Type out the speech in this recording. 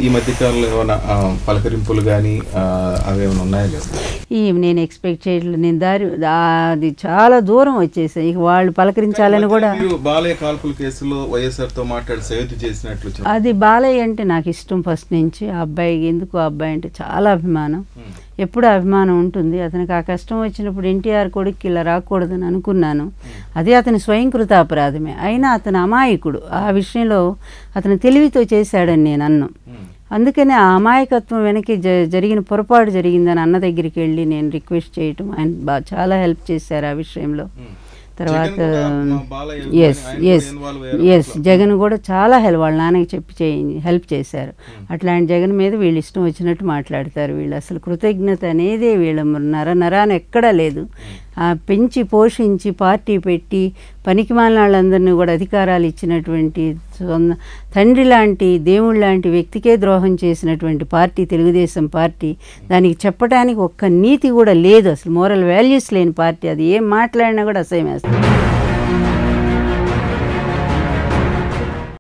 ఈ మధ్య కాలంలో ఏమైనా పలకరింపులు కానీ అవేమైనా ఉన్నాయా కదా? నేను ఎక్స్పెక్ట్ చేయట్లేదు. నేను అది చాలా దూరం వచ్చేసాయి. ఇక వాళ్ళు పలకరించాలని కూడా. బాలయ్య కాల్పుల కేసులో వైఎస్ఆర్తో మాట్లాడి సయోధ్య చేసినట్లు అది బాలయ్య అంటే నాకు ఇష్టం ఫస్ట్ నుంచి. ఆ అబ్బాయికి ఎందుకు ఆ అబ్బాయి అంటే చాలా అభిమానం, ఎప్పుడు అభిమానం ఉంటుంది. అతనికి ఆ కష్టం వచ్చినప్పుడు ఎన్టీఆర్ కొడుక్కి ఇలా రాకూడదని అనుకున్నాను. అదే అతని స్వయంకృతాపరాధమే. అయినా అతను అమాయకుడు. ఆ విషయంలో అతను తెలివితో చేశాడని నేను అన్ను. అందుకని ఆ అమాయకత్వం వెనక్కి జరిగిన పొరపాటు జరిగిందని అన్న దగ్గరికి వెళ్ళి నేను రిక్వెస్ట్ చేయటం, ఆయన చాలా హెల్ప్ చేశారు ఆ విషయంలో. తర్వాత ఎస్ జగన్ కూడా చాలా వాళ్ళ నాన్నకి హెల్ప్ చేశారు. అట్లాంటి జగన్ మీద వీళ్ళు ఇష్టం వచ్చినట్టు మాట్లాడతారు. వీళ్ళు అసలు కృతజ్ఞత అనేది వీళ్ళ నరాన ఎక్కడా లేదు. పెంచి పోషించి పార్టీ పెట్టి పనికిమాలిన వాళ్ళందరినీ కూడా అధికారాలు ఇచ్చినటువంటి తండ్రి లాంటి దేవుళ్ళ లాంటి వ్యక్తికే ద్రోహం చేసినటువంటి పార్టీ తెలుగుదేశం పార్టీ. దానికి చెప్పడానికి ఒక్క నీతి కూడా లేదు, అసలు మోరల్ వాల్యూస్ లేని పార్టీ. అది ఏం మాట్లాడినా కూడా అసహ్యం వేస్తుంది.